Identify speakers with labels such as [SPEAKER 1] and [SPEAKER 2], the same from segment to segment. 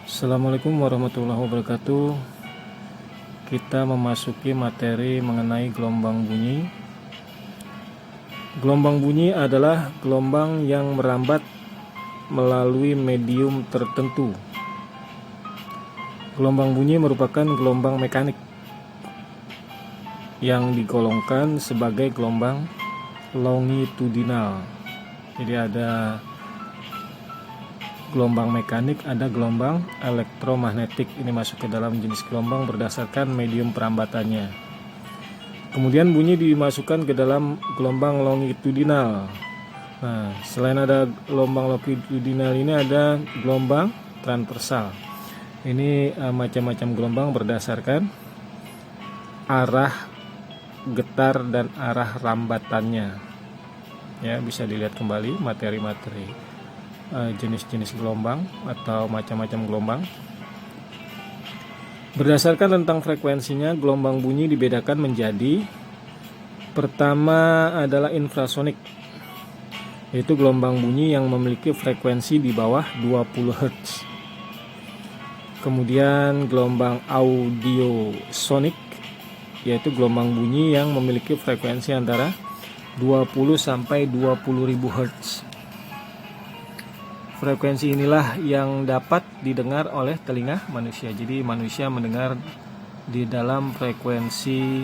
[SPEAKER 1] Assalamualaikum warahmatullahi wabarakatuh. Kita memasuki materi mengenai gelombang bunyi. Gelombang bunyi adalah gelombang yang merambat melalui medium tertentu. Gelombang bunyi merupakan gelombang mekanik yang digolongkan sebagai gelombang longitudinal. Jadi ada gelombang mekanik, ada gelombang elektromagnetik. Ini masuk ke dalam jenis gelombang berdasarkan medium perambatannya. Kemudian bunyi dimasukkan ke dalam gelombang longitudinal. Nah, selain ada gelombang longitudinal ini ada gelombang transversal. Ini macam-macam gelombang berdasarkan arah getar dan arah rambatannya. Ya, bisa dilihat kembali materi-materi jenis-jenis gelombang atau macam-macam gelombang. Berdasarkan tentang frekuensinya, gelombang bunyi dibedakan menjadi pertama adalah infrasonik, yaitu gelombang bunyi yang memiliki frekuensi di bawah 20 Hz. Kemudian gelombang audiosonik, yaitu gelombang bunyi yang memiliki frekuensi antara 20 sampai 20.000 Hz. Frekuensi inilah yang dapat didengar oleh telinga manusia. Jadi manusia mendengar di dalam frekuensi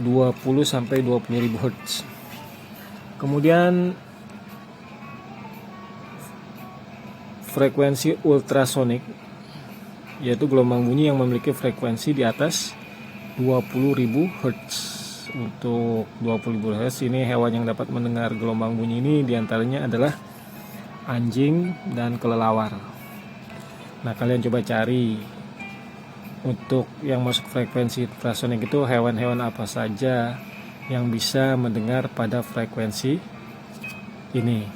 [SPEAKER 1] 20 sampai 20.000 Hz. Kemudian frekuensi ultrasonik, yaitu gelombang bunyi yang memiliki frekuensi di atas 20.000 Hz. Untuk 20.000 Hz ini hewan yang dapat mendengar gelombang bunyi ini diantaranya adalah anjing dan kelelawar. Nah, kalian coba cari untuk yang masuk frekuensi ultrasonik itu hewan-hewan apa saja yang bisa mendengar pada frekuensi ini.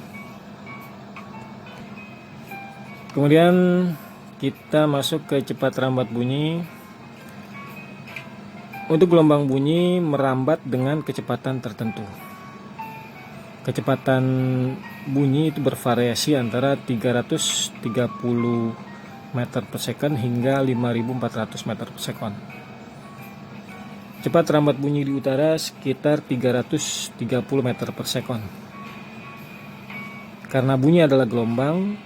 [SPEAKER 1] Kemudian kita masuk ke cepat rambat bunyi. Untuk gelombang bunyi merambat dengan kecepatan tertentu. Kecepatan bunyi itu bervariasi antara 330 meter per second hingga 5400 meter per second. Cepat rambat bunyi di udara sekitar 330 meter per second. Karena bunyi adalah gelombang,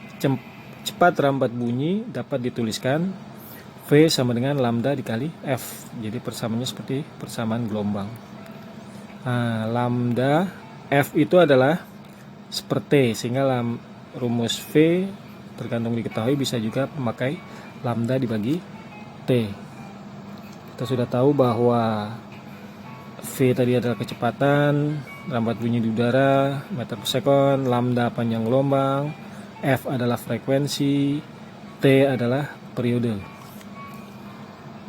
[SPEAKER 1] cepat rambat bunyi dapat dituliskan V sama dengan lambda dikali F. Jadi persamaannya seperti persamaan gelombang. Nah, lambda F itu adalah seperti T, sehingga rumus V tergantung diketahui bisa juga memakai lambda dibagi T. Kita sudah tahu bahwa V tadi adalah kecepatan rambat bunyi di udara meter per second, lambda panjang gelombang, F adalah frekuensi, T adalah periode.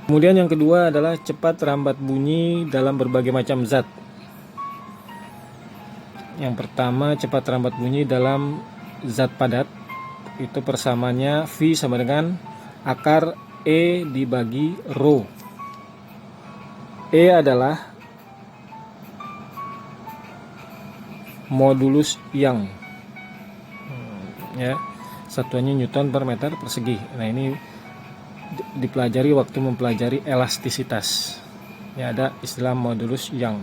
[SPEAKER 1] Kemudian yang kedua adalah cepat rambat bunyi dalam berbagai macam zat. Yang pertama, cepat rambat bunyi dalam zat padat. Itu persamaannya V sama dengan akar E dibagi rho. E adalah modulus Young. Ya, satuannya Newton per meter persegi. Nah, ini dipelajari waktu mempelajari elastisitas. Ya, ada istilah modulus Young.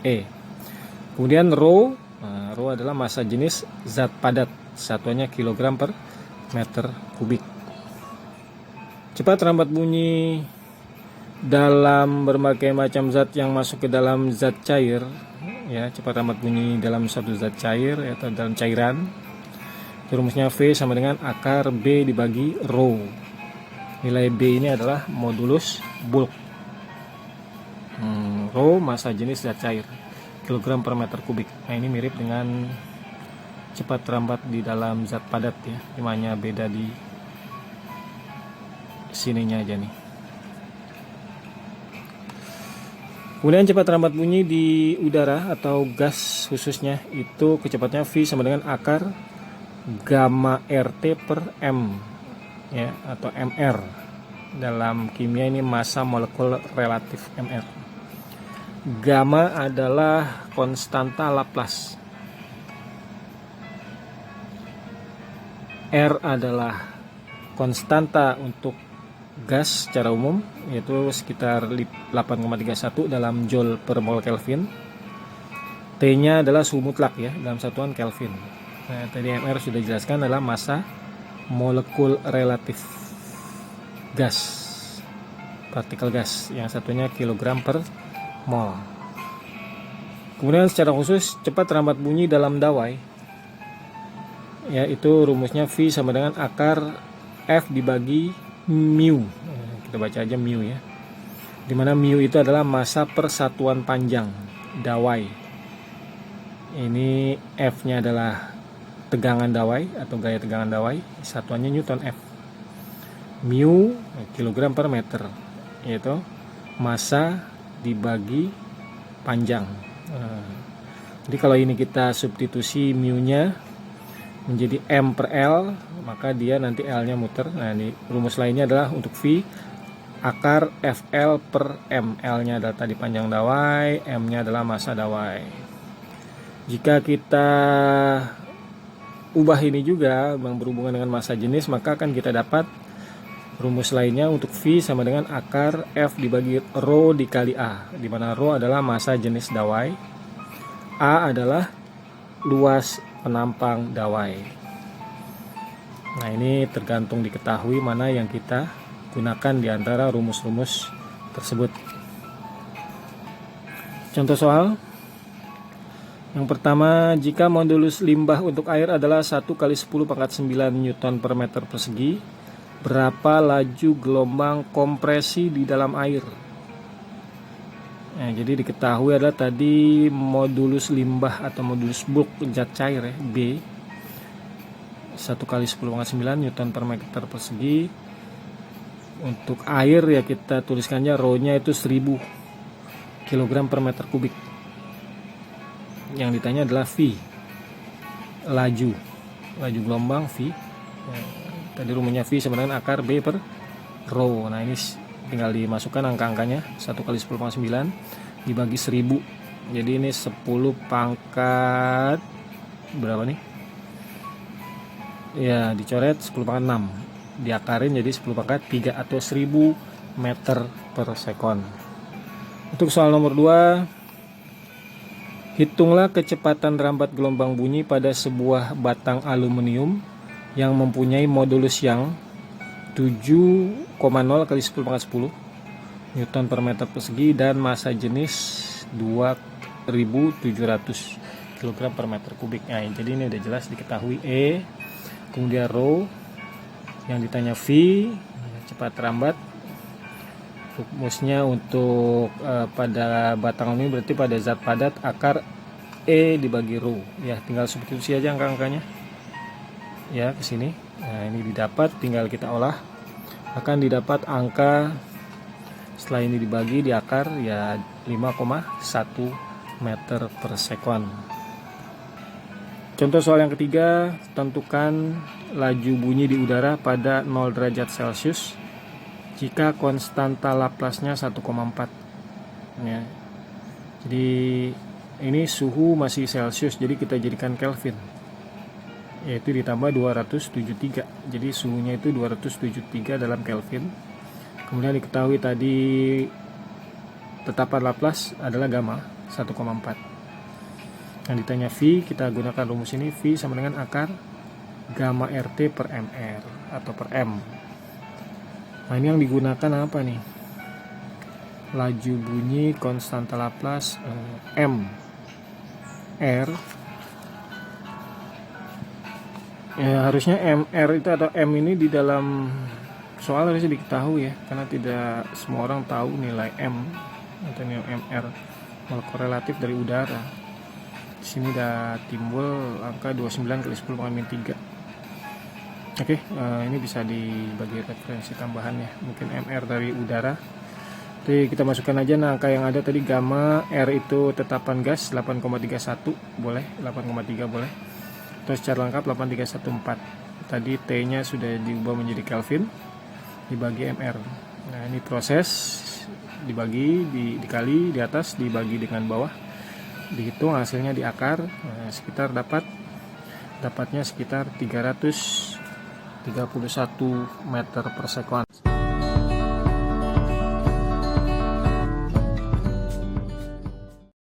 [SPEAKER 1] E. Kemudian rho, rho adalah massa jenis zat padat, satuannya kilogram per meter kubik. Cepat rambat bunyi dalam berbagai macam zat yang masuk ke dalam zat cair, ya, cepat rambat bunyi dalam suatu zat cair atau dalam cairan. Rumusnya V sama dengan akar B dibagi rho. Nilai B ini adalah modulus bulk. Rho massa jenis zat cair, kilogram per meter kubik. Nah, ini mirip dengan cepat rambat di dalam zat padat, ya. Cuma hanya beda di sininya aja nih. Kemudian cepat rambat bunyi di udara atau gas khususnya itu kecepatannya V sama dengan akar gamma RT per M, ya, atau MR. Dalam kimia ini massa molekul relatif MR. Gamma adalah konstanta Laplace. R adalah konstanta untuk gas secara umum yaitu sekitar 8,31 dalam joule per mol Kelvin. T-nya adalah suhu mutlak ya dalam satuan Kelvin. Nah, tadi MR sudah dijelaskan adalah massa molekul relatif gas, partikel gas, yang satunya kilogram per mol. Kemudian secara khusus cepat lambat bunyi dalam dawai, yaitu rumusnya V sama dengan akar F dibagi mu. Kita baca aja mu ya, dimana mu itu adalah massa per satuan panjang dawai. Ini F nya adalah tegangan dawai atau gaya tegangan dawai, satuannya Newton F. Mu kilogram per meter, yaitu massa dibagi panjang. Jadi kalau ini kita substitusi mu nya menjadi M per L, maka dia nanti L nya muter. Nah, ini rumus lainnya adalah untuk V akar FL per M. L nya adalah tadi panjang dawai, M nya adalah massa dawai. Jika kita ubah ini juga berhubungan dengan massa jenis, maka akan kita dapat rumus lainnya untuk V sama dengan akar F dibagi rho dikali A, di mana rho adalah massa jenis dawai, A adalah luas penampang dawai. Nah, ini tergantung diketahui mana yang kita gunakan di antara rumus-rumus tersebut. Contoh soal. Yang pertama, jika modulus limbah untuk air adalah 1 kali 10 pangkat 9 Newton per meter persegi, berapa laju gelombang kompresi di dalam air? Nah, jadi diketahui adalah tadi modulus limbah atau modulus bulk zat cair ya, B, 1 kali 10 pangkat 9 Newton per meter persegi. Untuk air ya kita tuliskannya rho-nya itu 1000 kg per meter kubik. Yang ditanya adalah V, laju gelombang V. Tadi rumusnya V sama dengan akar B per rho. Nah, ini tinggal dimasukkan angka-angkanya, 1 kali 10 pangkat 9 dibagi 1000. Jadi ini 10 pangkat berapa nih? Ya, dicoret 10 pangkat 6, diakarin jadi 10 pangkat 3 atau 1000 meter per sekon. Untuk soal nomor 2, hitunglah kecepatan rambat gelombang bunyi pada sebuah batang aluminium yang mempunyai modulus yang 7,0 kali 10 pangkat 10 Newton per meter persegi dan massa jenis 2700 kg per meter kubik. Nah, jadi ini udah jelas diketahui E, kemudian rho, yang ditanya V, cepat rambat. Rumusnya untuk pada batang ini berarti pada zat padat akar E dibagi rho. Ya, tinggal substitusi aja angka-angkanya. Ya, ke sini. Nah, ini didapat, tinggal kita olah. Akan didapat angka setelah ini dibagi di akar ya 5,1 meter per sekon. Contoh soal yang ketiga, tentukan laju bunyi di udara pada 0 derajat Celcius jika konstanta Laplace-nya 1,4 ya. Jadi ini suhu masih Celcius, jadi kita jadikan Kelvin, yaitu ditambah 273. Jadi suhunya itu 273 dalam Kelvin. Kemudian diketahui tadi tetapan Laplace adalah gamma 1,4. Yang ditanya V, kita gunakan rumus ini, V sama dengan akar gamma RT per MR atau per M. Nah, ini yang digunakan apa nih? Laju bunyi konstanta Laplace M R. Ya, harusnya MR itu atau M ini di dalam soal harusnya diketahui ya, karena tidak semua orang tahu nilai M atau nilai MR, molekul relatif dari udara. Di sini udah timbul angka 29 kali 10 pangkat -3. Oke, ini bisa dibagi referensi tambahannya, mungkin MR dari udara. Jadi kita masukkan aja angka yang ada tadi, gamma R itu tetapan gas 8,31 boleh, 8,3 boleh. Terus secara lengkap 8,314. Tadi T-nya sudah diubah menjadi Kelvin dibagi MR. Nah, ini proses dibagi dikali di atas dibagi dengan bawah. Dihitung hasilnya di akar, sekitar dapatnya sekitar 300 31 meter per sekon.